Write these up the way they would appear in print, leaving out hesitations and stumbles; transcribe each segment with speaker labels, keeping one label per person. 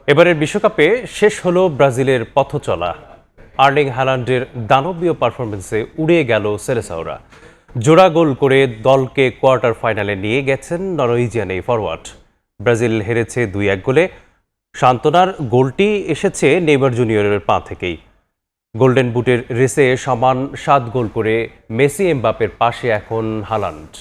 Speaker 1: এবারের বিশ্বকাপে শেষ হলো ব্রাজিলের পথচলা। আর্লিং হ্যালান্ডের দানবীয় পারফরমেন্সে উড়িয়ে গেল সেলেসাওরা। জোড়া গোল করে দলকে কোয়ার্টার ফাইনালে নিয়ে গেছেন নরওয়েজিয়ান এই ফরওয়ার্ড। ব্রাজিল হেরেছে 2-1 গোলে। সান্ত্বনার গোলটি এসেছে নেইমার জুনিয়রের পা থেকেই। গোল্ডেন বুটের রেসে সমান 7 গোল করে মেসি এমবাপ্পের পাশে এখন হালান্ড।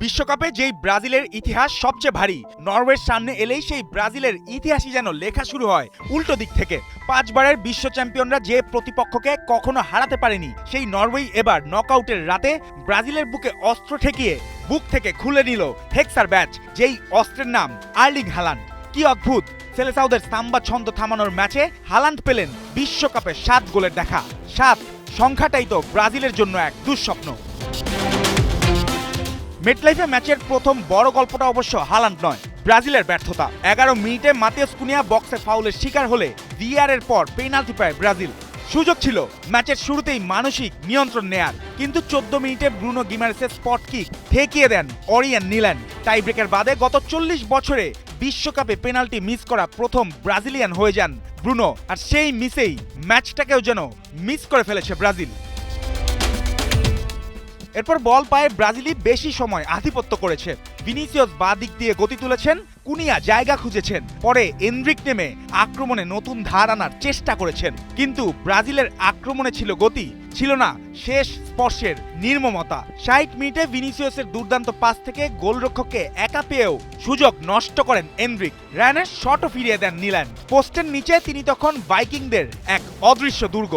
Speaker 2: বিশ্বকাপে যেই ব্রাজিলের ইতিহাস সবচেয়ে ভারী, নরওয়ের সামনে এলেই সেই ব্রাজিলের ইতিহাসই যেন লেখা শুরু হয় উল্টো দিক থেকে। 5 বারের বিশ্ব চ্যাম্পিয়নরা যে প্রতিপক্ষকে কখনো হারাতে পারেনি, সেই নরওয়ে এবার নকআউটের রাতে ব্রাজিলের বুকে অস্ত্র ঠেকিয়ে বুক থেকে খুলে নিল হেক্সার ব্যাচ, যেই অস্ত্রের নাম আর্লিং হ্যালান্ড। কি অদ্ভুত! সেলেসাওদের সাম্বা ছন্দ থামানোর ম্যাচে হালান্ড পেলেন বিশ্বকাপে 7 গোলের দেখা। 7 সংখ্যাটাই তো ব্রাজিলের জন্য এক দুঃস্বপ্ন। মেটলাইফে ম্যাচের প্রথম বড় গল্পটা অবশ্য হালান্ড নয়, ব্রাজিলের ব্যর্থতা। 11 মিনিটে মাতিয়াস কুনিয়া বক্সে ফাউলের শিকার হলে ভিআর এর পর পেনাল্টি পায় ব্রাজিল। সুযোগ ছিল ম্যাচের শুরুতেই মানসিক নিয়ন্ত্রণ নেয়ার, কিন্তু 14 মিনিটে ব্রুনো গিমারেসের স্পট কিক ঠেকিয়ে দেন অরিয়ান নিল্যান্ড। টাই ব্রেকের বাদে গত 40 বছরে বিশ্বকাপে পেনাল্টি মিস করা প্রথম ব্রাজিলিয়ান হয়ে যান ব্রুনো, আর সেই মিসেই ম্যাচটাকেও যেন মিস করে ফেলেছে ব্রাজিল। এরপর বল পায়ে ব্রাজিলই বেশি সময় আধিপত্য করেছে। ভিনিসিয়াস বাঁ দিক দিয়ে গতি তুলেছেন, কুনিয়া জায়গা খুঁজেছেন, পরে এনরিক নেমে আক্রমণে নতুন ধার আনার চেষ্টা করেছেন। কিন্তু ব্রাজিলের আক্রমণে ছিল গতি, ছিল না শেষ স্পর্শের নির্মমতা। 60 মিনিটে ভিনিসিয়াসের দুর্দান্ত পাস থেকে গোলরক্ষককে একা পেয়েও সুযোগ নষ্ট করেন এনরিক। রায়ানের শটও ফিরিয়ে দেন নিল্যান্ড। পোস্টের নিচে তিনি তখন ভাইকিংদের এক অদৃশ্য দুর্গ।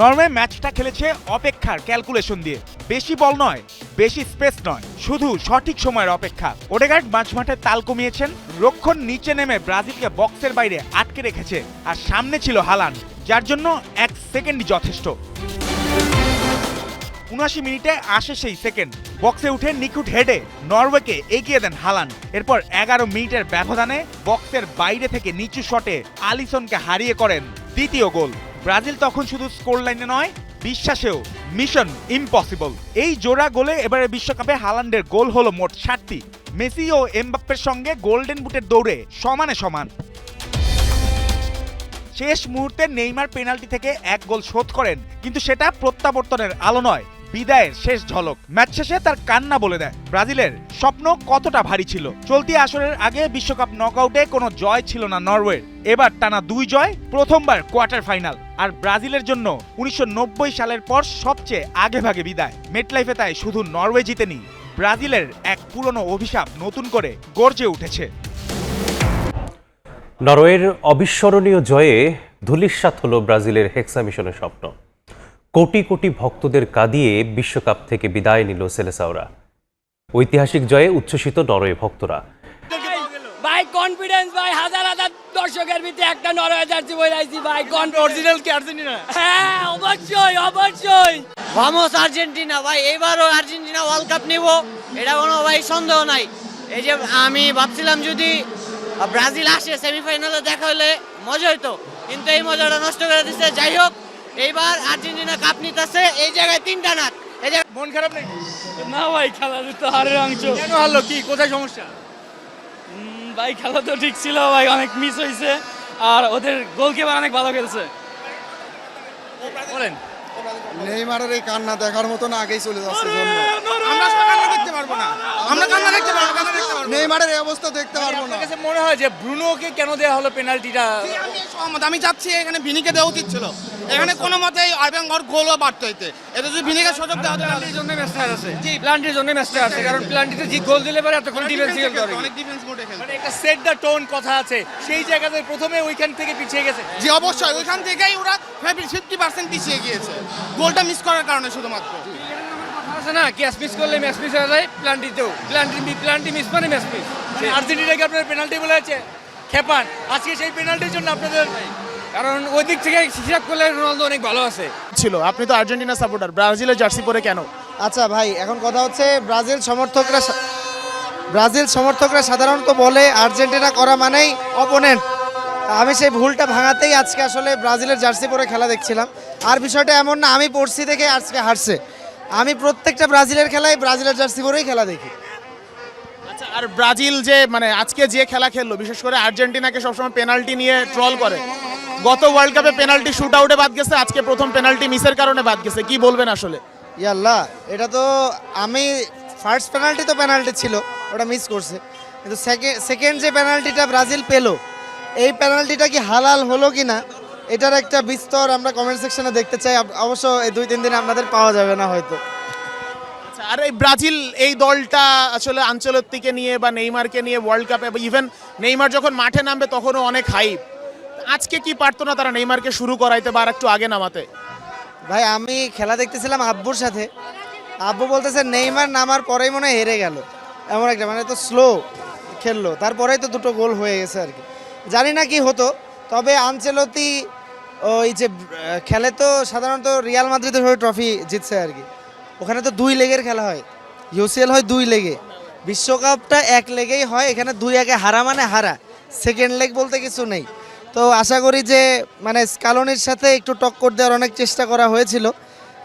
Speaker 2: নরওয়ে ম্যাচটা খেলেছে অপেক্ষার ক্যালকুলেশন দিয়ে। বেশি বল নয়, বেশি স্পেস নয়, শুধু সঠিক সময়ের অপেক্ষা। ওডেগার্ড মাঝমাঠে তাল কমিয়েছেন, রক্ষণ নিচে নেমে ব্রাজিলকে বক্সের বাইরে আটকে রেখেছে, আর সামনে ছিল হালান্ড, যার জন্য 1 সেকেন্ডই যথেষ্ট। 79 মিনিটে আসে সেই সেকেন্ড। বক্সে উঠে নিখুঁত হেডে নরওয়েকে এগিয়ে দেন হালান্ড। এরপর 11 মিনিটের ব্যবধানে বক্সের বাইরে থেকে নিচু শটে আলিসনকে হারিয়ে করেন দ্বিতীয় গোল। ব্রাজিল তখন শুধু স্কোর লাইনে নয়, বিশ্বাসেও মিশন ইম্পসিবল। এই জোড়া গোলে এবারে বিশ্বকাপে হালান্ডের গোল হলো মোট 7টি। মেসি ও এমবাপ্পের সঙ্গে গোল্ডেন বুটের দৌড়ে সমানে সমান। শেষ মুহূর্তে নেইমার পেনাল্টি থেকে 1 গোল শোধ করেন, কিন্তু সেটা প্রত্যাবর্তনের আলো নয়, বিদায়ের শেষ ঝলক। ম্যাচ শেষে তার কান্না বলে দেয় ব্রাজিলের স্বপ্ন কতটা ভারী ছিল। চলতি আসরের আগে বিশ্বকাপ নকআউটে কোনো জয় ছিল না নরওয়ের। এবার টানা 2 জয়, প্রথমবার কোয়ার্টার ফাইনাল। আর ব্রাজিলের জন্য 1990 সালের পর সবচেয়ে আগেভাগে বিদায়। মেটলাইফে তাই শুধু নরওয়ে জিতেনি, ব্রাজিলের এক পুরনো অভিশাপ নতুন করে গর্জে উঠেছে।
Speaker 1: নরওয়ের অবিস্মরণীয় জয়ে ধূলিসাৎ হলো ব্রাজিলের হেক্সা মিশনের স্বপ্ন। কোটি কোটি ভক্তদের কাঁদিয়ে বিশ্বকাপ থেকে বিদায় নিল সেলেসাওরা। ঐতিহাসিক জয়ে উচ্ছ্বসিত নরওয়ে ভক্তরা।
Speaker 3: ভাই কনফিডেন্স ভাই, হাজার হাজার দর্শকের ভিতরে একটা নরওয়ে জার্সি পরে আইছি ভাই। অরিজিনাল কি আর্জেন্টিনা? হ্যাঁ অবশ্যই অবশ্যই।
Speaker 4: ভামোস আর্জেন্টিনা ভাই, এবারও আর্জেন্টিনা ওয়ার্ল্ড কাপ নিব, এটা কোনো ভাই সন্দেহ নাই। এই যে আমি ভাবছিলাম যদি ব্রাজিল আসে সেমিফাইনালে দেখা হলে মজা হইতো, কিন্তু এই মজাটা নষ্ট করে দিচ্ছে। যাই হোক, এইবার আর্জেন্টিনা কাপ নিতেছে, এই জায়গায় 3টা নাক। এই যে
Speaker 2: মন খারাপ নাকি?
Speaker 3: না ভাই, খেলা তো হারের অংশ।
Speaker 2: কেন হারলো? কি কোথায় সমস্যা?
Speaker 3: ভাই খেলা তো ঠিক ছিল ভাই, অনেক মিস হয়েছে, আর ওদের গোলকিপার অনেক ভালো খেলছে।
Speaker 2: বলেন,
Speaker 5: নেইমারের এই কান্না দেখার মতো না, আগেই চলে যাচ্ছে জন্য।
Speaker 2: আমরা কান্না দেখতে পারবো না, আমরা কান্না দেখতে পারবো না।
Speaker 5: নেইমারের এই অবস্থা দেখতে পারবো না।
Speaker 2: আমার কাছে মনে হয় যে ব্রুনোকে কেন দেওয়া হলো পেনাল্টিটা?
Speaker 6: আমি সহমত, আমি চাচ্ছি এখানে ভিনিকে দেওয়া উচিত ছিল। এখানে কোনো মতেই আরবেন ঘর গোলও বাড়তে হইতে, এটা যদি ভিনিকে সুযোগ দেওয়া হতো।
Speaker 3: প্লান্টির জন্য ম্যাচটা আছে, জি প্লান্টির জন্য ম্যাচটা আছে, কারণ প্লান্টিতে জি গোল দিলে পরে এতক্ষণ ডিফেন্স খেলতে হবে,
Speaker 6: অনেক ডিফেন্স মোডে খেলতে।
Speaker 2: মানে একটা সেট দ্য টোন কথা আছে, সেই জায়গাতে প্রথমে ওইখান থেকে পিছিয়ে গেছে।
Speaker 6: জি অবশ্যই, ওইখান থেকেই ওরা 50% পিছিয়ে গিয়েছে গোলটা মিস করার কারণে শুধুমাত্র।
Speaker 3: আছে না, ক্যাচ মিস করলে ম্যাচ মিস হয়ে যায়, প্লান্টিতেও প্লান্টি মিস মানে ম্যাচ মিস।
Speaker 2: আর্জেন্টিনাকে আপনার পেনাল্টি বলে আছে খেপান, আজকে সেই পেনাল্টির জন্য আপনাদের,
Speaker 3: কারণ ওই দিক থেকে হিসাব করলে রোনালদো অনেক ভালো আছে
Speaker 7: ছিল। আপনি তো আর্জেন্টিনা সাপোর্টার, ব্রাজিলের জার্সি পরে কেন?
Speaker 8: আচ্ছা ভাই, এখন কথা হচ্ছে ব্রাজিল সমর্থকরা সাধারণত বলে আর্জেন্টিনা করা মানেই অপোনেন্ট। আমি সেই ভুলটা ভাঙাতেই আজকে আসলে ব্রাজিলের জার্সি পরে খেলা দেখছিলাম। আর বিষয়টা এমন না আমি পড়ছি থেকে আজকে হারছে, আমি প্রত্যেকটা ব্রাজিলের খেলায় ব্রাজিলের জার্সি পরেই খেলা দেখি।
Speaker 7: আচ্ছা, আর ব্রাজিল যে মানে আজকে যে খেলা খেললো, বিশেষ করে আর্জেন্টিনাকে সবসময় পেনাল্টি নিয়ে ট্রল করে, গত ওয়ার্ল্ড কাপে পেনাল্টি শুট আউটে বাদ গেছে, আজকে প্রথম পেনাল্টি মিসের কারণে বাদ গেছে, কি বলবেন আসলে?
Speaker 8: ইয়াল্লাহ, এটা তো আমি ফার্স্ট পেনাল্টি তো পেনাল্টি ছিল, ওটা মিস করছে, কিন্তু সেকেন্ড যে পেনাল্টিটা ব্রাজিল পেলো, এই পেনাল্টিটা কি হালাল হলো কি না এটার একটা বিস্তর আমরা কমেন্ট সেকশনে দেখতে চাই। অবশ্য এই 2-3 দিনে আপনাদের পাওয়া যাবে না হয়তো।
Speaker 7: আচ্ছা, আর এই ব্রাজিল এই দলটা আসলে আনচেলত্তিকে নিয়ে বা নেইমারকে নিয়ে ওয়ার্ল্ড কাপে, ইভেন নেইমার যখন মাঠে নামবে তখনও অনেক হাইপ, আজকে কি পারতো না তারা নেইমারকে শুরু করাইতে বা আর একটু আগে নামাতে?
Speaker 8: ভাই আমি খেলা দেখতেছিলাম আব্বুর সাথে, আব্বু বলতেছে নেইমার নামার পরেই মনে হয় হেরে গেল, এমন একটা মানে তো স্লো খেললো, তারপরেই তো 2টো গোল হয়ে গেছে আর কি। জানি না কি হতো, তবে আনচেলত্তি ওই যে খেলে তো সাধারণত রিয়াল মাদ্রিদের হয়ে ট্রফি জিতছে আর কি, ওখানে তো 2 লেগের খেলা হয়, ইউসিএল হয় 2 লেগে, বিশ্বকাপটা 1 লেগেই হয়, এখানে 2-1 হারা মানে হারা, সেকেন্ড লেগ বলতে কিছু নেই। তো আশা করি যে মানে স্কালোনির সাথে একটু টক্কর দেওয়ার অনেক চেষ্টা করা হয়েছিল,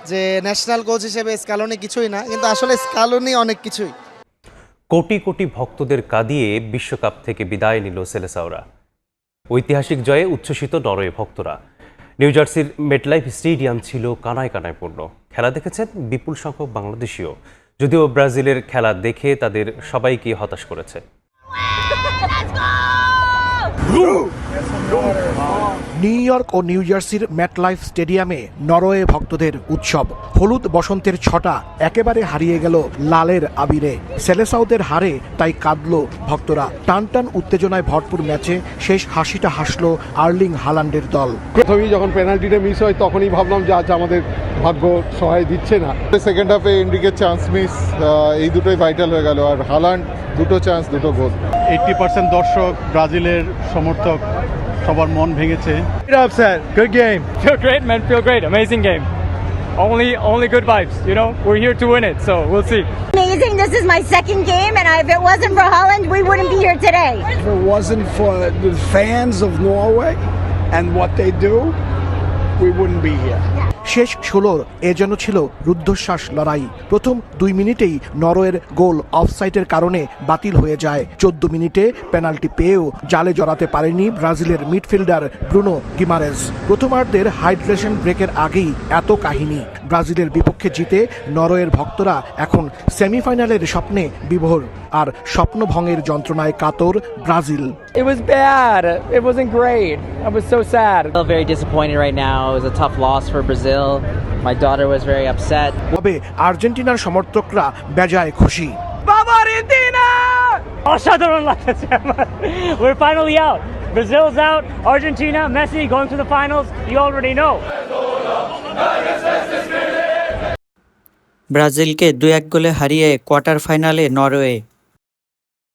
Speaker 8: যে ন্যাশনাল কোচ হিসেবে স্কালোনি কিছুই না, কিন্তু আসলে স্কালোনি অনেক কিছুই।
Speaker 1: কোটি কোটি ভক্তদের কাঁদিয়ে বিশ্বকাপ থেকে বিদায় নিল সেলেসাওরা। ঐতিহাসিক জয়ে উচ্ছ্বসিত নরওয়ে ভক্তরা। নিউ জার্সির মেটলাইফ স্টেডিয়াম ছিল কানায় কানায় পূর্ণ। খেলা দেখেছেন বিপুল সংখ্যক বাংলাদেশিও, যদিও ব্রাজিলের খেলা দেখে তাদের সবাইকে হতাশ করেছে।
Speaker 9: নিউ ইয়র্ক ও নিউ জার্সির ম্যাটলাইফ স্টেডিয়ামে নরওয়ে ভক্তদের উৎসব। হলুদ বসন্তের ছটা একেবারে হারিয়ে গেল লালের আবিরে। সেলেসাওদের হারে তাই কাঁদল ভক্তরা। টান টান উত্তেজনায় ভরপুর ম্যাচে শেষ হাসিটা হাসলো আর্লিং হালান্ডের দল।
Speaker 10: প্রথমেই যখন পেনাল্টিটা মিস হয় তখনই ভাবলাম যে আজ আমাদের ভাগ্য সহায় দিচ্ছে না। সেকেন্ড হাফে এন্ড্রিকের চান্স মিস, এই দুটোই ভাইটাল হয়ে গেল, আর হালান্ড 2টো চান্স 2টো গোল।
Speaker 11: 80% দর্শক ব্রাজিলের সমর্থক, সবার মন ভেঙেছে।
Speaker 10: Good game.
Speaker 12: Feel great, man. Feel great. Amazing game. Only good vibes. You know, we're here to win it, so we'll see.
Speaker 13: Amazing. This is my second game, and if it wasn't for Holland, we wouldn't be here today.
Speaker 14: If it wasn't for the fans of Norway and what they do, we wouldn't be here.
Speaker 9: শেষ 16 এ যেন ছিল রুদ্ধশ্বাস লড়াই। প্রথম 2 মিনিটেই নরওয়ের গোল অফসাইডের কারণে বাতিল হয়ে যায়। 14 মিনিটে পেনাল্টি পেয়েও জালে জড়াতে পারেনি ব্রাজিলের মিডফিল্ডার ব্রুনো গিমারেজ। প্রথমার্ধের হাইড্রেশন ব্রেকের আগেই এত কাহিনী। ব্রাজিলের বিপক্ষে জিতে নরওয়ের ভক্তরা এখন সেমিফাইনালের স্বপ্নে বিভোর, আর স্বপ্নভঙ্গের যন্ত্রণায় কাতর Brazil.
Speaker 12: It was bad. It wasn't great. I was so sad.
Speaker 4: I feel very disappointed right now. It was a tough loss for Brazil. My daughter was very upset.
Speaker 9: তবে আর্জেন্টিনার সমর্থকরা বেজায় খুশি।
Speaker 12: Vamos Argentina! অসাধারণ লাগছে আমার। We're finally out. Brazil's out. Argentina, Messi going to the finals. You already know.
Speaker 4: ব্রাজিলকে 2-1 গোলে হারিয়ে কোয়ার্টার ফাইনালে নরওয়ে।